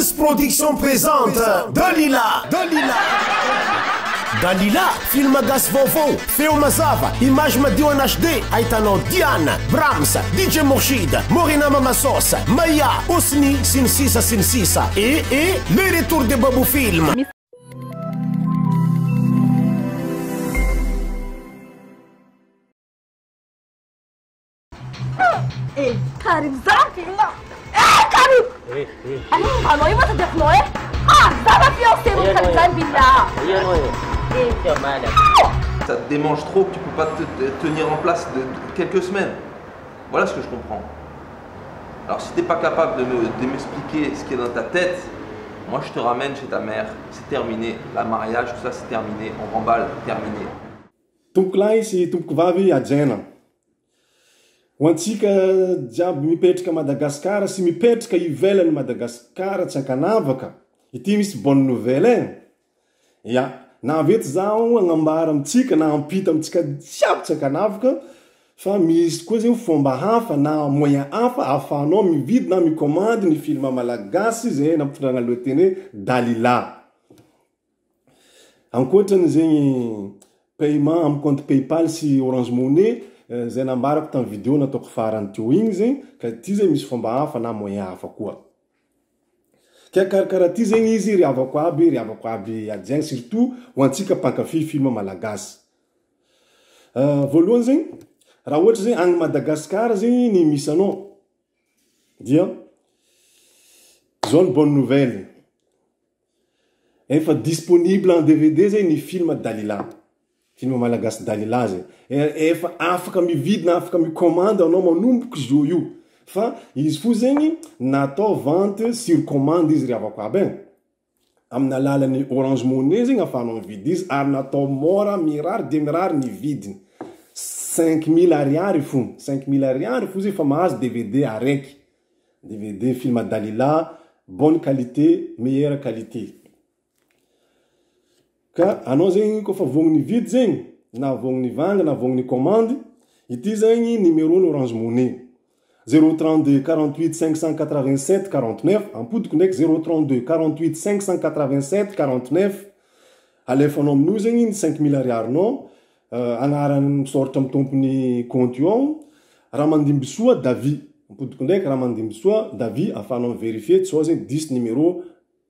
Plus Production présente Dalila. Dalila, film gasy vaovao, feo mazava, image madio en HD, ahitanao Diana, Brahms, DJ Mourchid, Morina Mamasos, Maya, Osni, sy ny sisa. Et le retour de Babou Film. Karim Zaki! Karim! Ano yung ano? Yung masadyak mo eh? Zara fiancé mo Karim Billah! Ça te démange trop que tu peux pas te tenir en place de quelques semaines. Voilà ce que je comprends. Alors si t'es pas capable de m'expliquer ce qui est dans ta tête, moi je te ramène chez ta mère, c'est terminé. La mariage, tout ça c'est terminé, on remballe, terminé. Tompoko lahy sy tompoko vavy ajena. Ho antsika jiaby mipetraka Madagasikara sy mipetraka ivelany Madagasikara tsy ankanavaka. Ity misy bonne nouvelle Ya, na veto zaho agnambara amitsika na ampita amitsika jiaby tsy ankanavaka fa misy koa zegny fomba hafa na moyen hafa ahafahanao mividy na micommande ny film malagasy zay nampitondragna aloha teny hoe Dalila. Ankoatrany zegny paiement amin'ny compte PayPal sy Orange Money zay nambarako tamin'ny vidéo nataoko farany teo igny zegny ka ty zegny misy fomba hafa na moyen hafa koa. Ka karakara ty zegny izy riavako aby ajegny surtout ho antsika mpankafy film malagasy. Voalohany zegny raha ohatra zegny agny Madagasikara zegny ny misy anao dia zao ny bonne nouvelle. Efa disponible en DVD zegny ny film Dalila. Film malagasy Dalila zay. Efa afaka mividy na afaka micommande anao manomboky zo io. Fa izy fo zegny natao vente sur commande izy riavako aby. Amin'ny alalan'ny Orange Money zegny afahanao mividy izy ary natao mora mirary de mirary ny vidiny. 5 000 ariary fo. 5 000 ariary fo zay fa mahazo DVD araiky. DVD film Dalila, bonne qualité, meilleure qualité. Ka anao zegny kofa vognony vidy zegny na vognony vanga na vognony commande ity zegny numéro ny Orange Money 032 48 587 49 ampodiko ndraiky 032 48 587 49 alefanao amin'io zegny ny 5 000 ariarinao agnarany misoratra amin'ny tompony compte io ao Ramandimbisoa Davi ampodiko ndraiky Ramandimbisoa Davi afahanao vérifier tsao zegny 10 numéro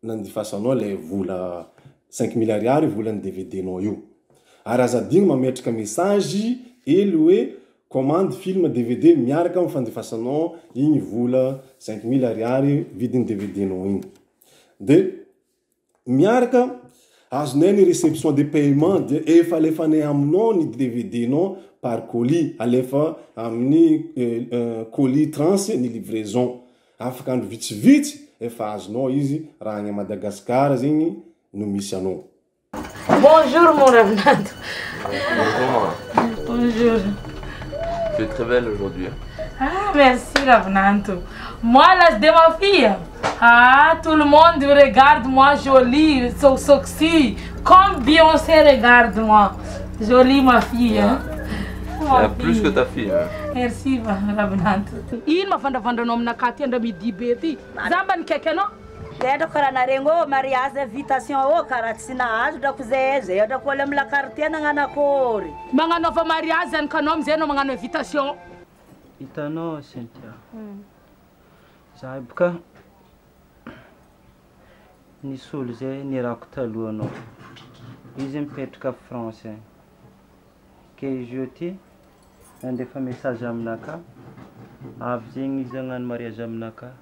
nandifasanao le vola 5 000 ariary volany DVD nao io. Ary azadigny mametraka message ely hoe commande film DVD miaraka amin'ny fandefasanao igny vola 5 000 ariary vidiny DVD nao igny. De miaraka azonay ny réception de paiement de efa alefanay aminao ny DVD nao par colis alefa amin'ny colis trans ny livraison. Afaka andro vitsivitsy efa azonao izy raha agny Madagasikara zegny no misy anao. Bonjour mon Ravnado. Bonjour. Tu es très belle aujourd'hui. Ah, merci Ravnado. Moi, l'âge de ma fille. Ah, tout le monde regarde moi jolie, sexy. Comme Beyoncé regarde moi. Jolie ma fille. Hein? Plus que ta fille. Merci Ravnado. Il m'a fait un nom na Katia de midi beti. Zamban kekeno. Dentro cara na rengo mariage invitation o cara tsina azo da kuzeze eu da kolem la carte na ngana kori mga nova mariage en kanom zeno mga no invitation itano Cynthia zaibka ni sulze ni raktaluano izem petka français que jeudi andefa message amnaka avzing izangan mariage amnaka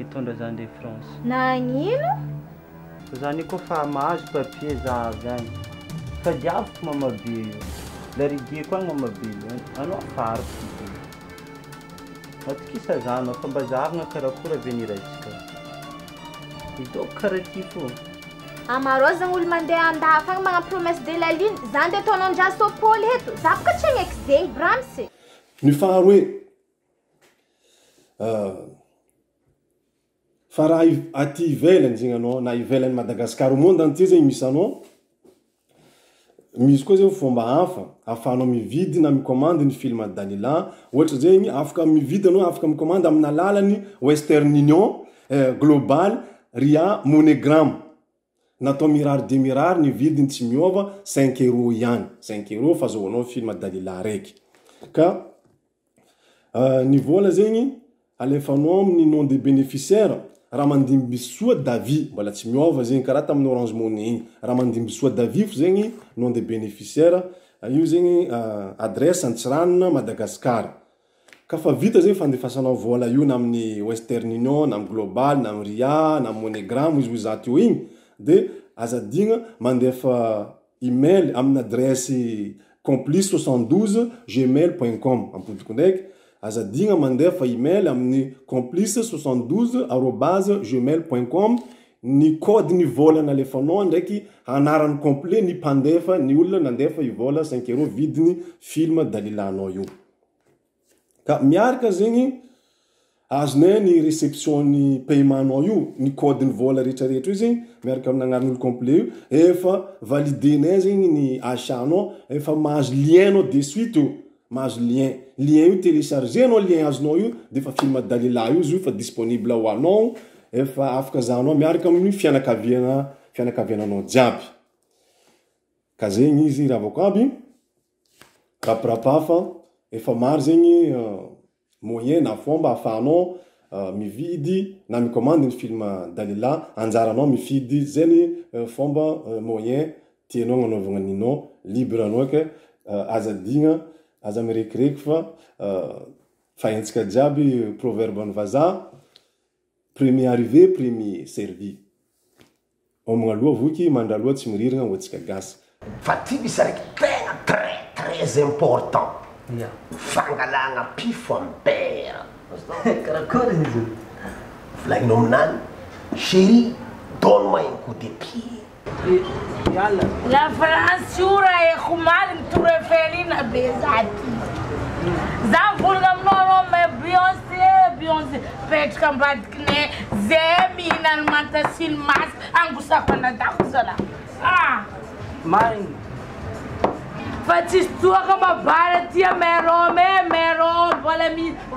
itondra zany de France. Nagnino? Zany ko fa mahazo papier za avy fa diaviko mamabe io. La rigiako agny mamabe io. Anao faroko. Matikisa zany fa mba zahavagna karakory avenir antsika. Itako karaha ty fo. Amarô zany olo mandeha andafa agny magna promesse de la lune. Zany de ataonao andraso Paul eto. Zavaka tsy agneky zegny Brahms. Ny faharoe fa raha aty ivelany zegny anao na ivelany Madagasikara monde entier zegny misy anao misy koa zegny fomba hafa afahanao mividy na micommande ny film Dalila ohatra zegny afaka mividy anao afaka micommande amin'ny alalany Western Union global ria monogram natao mirary de mirary ny vidiny tsy miova 5 € ihany 5 € fa azahoanao film Dalila raiky ka ny vola zegny alefanao amin'ny nom de bénéficiaire raha mandimby soa Davi mbola tsy miova zegny karaha tamin'ny Orange Money igny raha mandimby soa Davi fo zegny nom de bénéficiaire io zegny adresse Antsiranana Madagascar ka fa vita zegny fandefasanao vola io na amin'ny Western Union na amin'ny Global na amin'ny Ria na amin'ny Monogram izy zato io igny de azadigna mandefa email amin'ny adresse complice72gmail.com ampodiko ndraiky azadigna mandefa email amin'ny complice72@gmail.com ny code ny vola nalefanao ndraiky anarany complet ny mpandefa ny olona nandefa i vola 5 € vidiny film Dalilanao io ka miaraka zegny azonay ny réception ny paiement io ny code ny vola rehetrarehetra io zegny miaraka amin'ny agnaran'olo complet io efa validenay zegny ny achat-nao efa mahazo lien-nao de suite mahazo lien io téléchargenao lien azonao io de fa film Dalila io izy fa disponible ho anao efa afaka zahanao miaraka amin'ny fianakaviananao jiaby ka zegny izy ravako aby rapirapafa efa maro zegny moyen na fomba afahanao mividy na micommande ny film Dalila anjaranao mifidy zany fomba moyen tianao anaovagna ninao libre anao ke azadigna aza mirekireky fa hensika jiaby proverbe ny vazaha premier arrivé premier servi homagna aloha voky mandraloha tsy miriragna hoantsika gasy fa ty misy raiky tegna très important fangalagna pifo ambera karakory izy volagninao aminany chéri donne-moi un coup de pied yala La fransura e khumali mturefelina bezati zavulga mnono me Beyoncé petka mbadkne zemi nan mantasil mas angusa kwana dakusala mari fatistua kama bara tia mero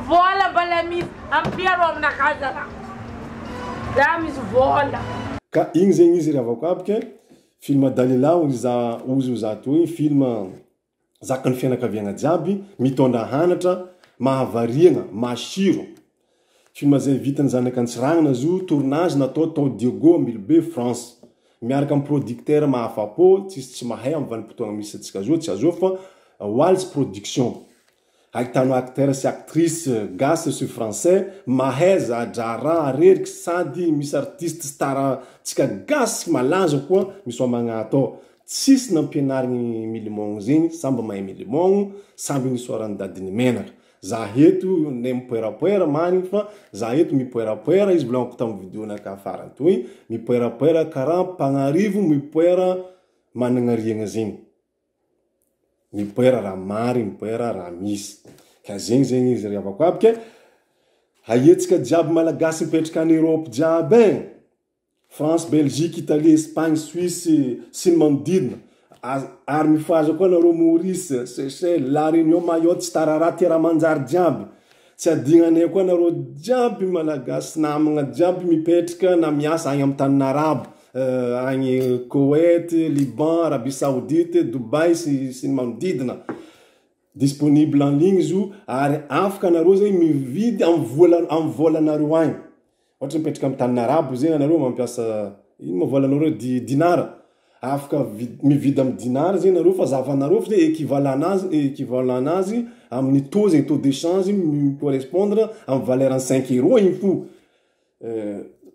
vola balami ampiaro amna kazara damis vola ka igny zegny izy ravako aby ke film Dalila uzo zato igny film zakany fianakaviagna jiaby mitondra hanatra mahavariagna masiro film zay vitany zanaka Antsiranana zo tournage natao tao Diego Milbe France miaraka amin'ny producteur mahafapo tsy mahay amin'ny vanim-potoagna misy atsika zo tsy azo fa Waltz production ahitano acteur sy actrice gasy sy français mahay zajara areriky sady misy artiste star tsika gasy malaza koa misy omagna atao tsisy nampianarigny milimogno zegny samba mahay milimogno samby nisoarany dadiny menaka za heto ne mipoerapoera marigny fa za heto mipoerapoera izy volagniko tamin'ny vidéo ka farany toy mipoerapoera karaha mpagnarivo mipoera managna riagna zegny mipoera raha mary mipoera raha misy ka zegny izy riavako aby ke haetsika jiaby malagasy mipetraka any Europe jiaby France, Belgique, Italie, Espagne, Suisse sy ny manodidina ary mifaza koa nareo Maurice, Seychelles, La Réunion, Mayotte, tsy tarara ty raha manjary jiaby tsy adignanay koa nareo jiaby malagasy namagna jiaby mipetraka na miasa agny amin'ny tanin'ny Arabo agny Koweït, Liban, Arabie Saoudite, Dubai sy ny manodidina disponible en ligne izo ary afaka nareo zegny mividy amin'ny volanareo agny ohatra mipetraka amin'ny tanin'ny Arabo zegny anareo mampiasa ino ma volanareo dinara afaka mividy amin'ny dinara zegny nareo fa zavanareo fa zegny équivalent nazy amin'ny taux zegny taux d'échange mi-correspondre amin'ny valeur 5 € igny fo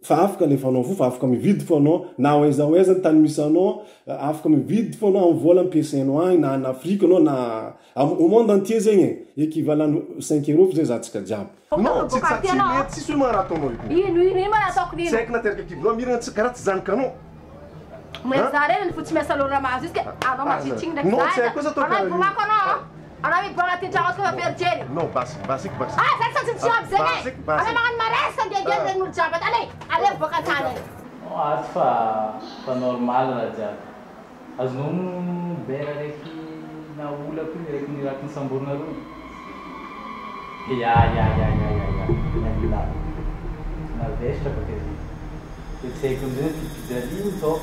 fa afaka lefanao fo fa afaka mividy fo anao na oeza tany misy anao afaka mividy fo anao amin'ny vola ampiasainao agny na en Afrique anao na au monde entier zegny équivalent 5 € fa zay zatsika jiaby non tsy mety tsisy hoe maratonao ino manataoko nino tsy haiko nateraka kivilo mirana karaha tsy zanakanao mas zarena fotsy miasa lora mahazo izy ke anao matsitsigny ndraiky vomako anao miboagna ty tragno kofa verjeny non basiky zay sa tsy jiaby zegny ana magnano maresa ndedia zegny olo jiaby ale ale boaka tany ato fa normal raha jiaby azonao bera raiky na olako iny raiky niraky ny samborona roy ya na vestra porque eu sei que um dia que fizer ali só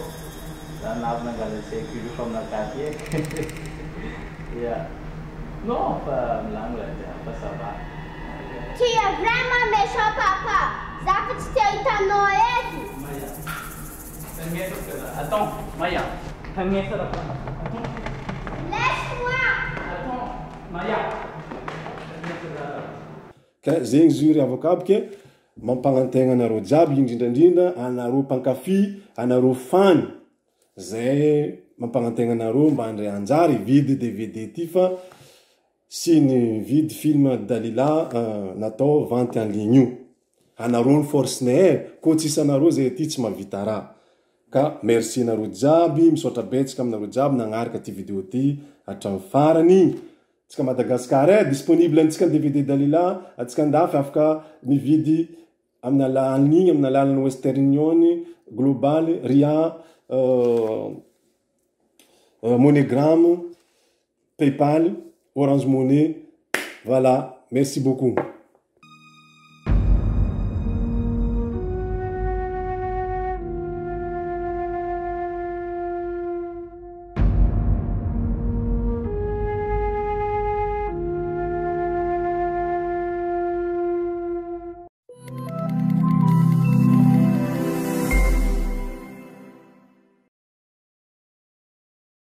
lá na galera sei que eu vou na casa yeah não para lá para salvar tia vraiment méchant papa ça fait que tu as Noël attends Maya laisse-moi attends Maya ka zegny zury avocat porque mampagnantegna anareo jiaby indrindrandrindra anareo mpankafy anareo fany zay mampagnantegna anareo mba andray anjary vidy DVD ty fa sy ny vidy film Dalila natao vente en ligne io anareo ny forcenaire koa tsisy anareo zay ty tsy mavita raha ka merci anareo jiaby misaotra betsaka aminareo jiaby nagnaraka ty vidéo ty hatramin'ny farany tsika Madagasikara disponible antsika DVD Dalila atsika andafy afaka mividy amina alalan'igny amina alalan'ny Western Union Global Ria MoneyGram PayPal Orange Money voilà merci beaucoup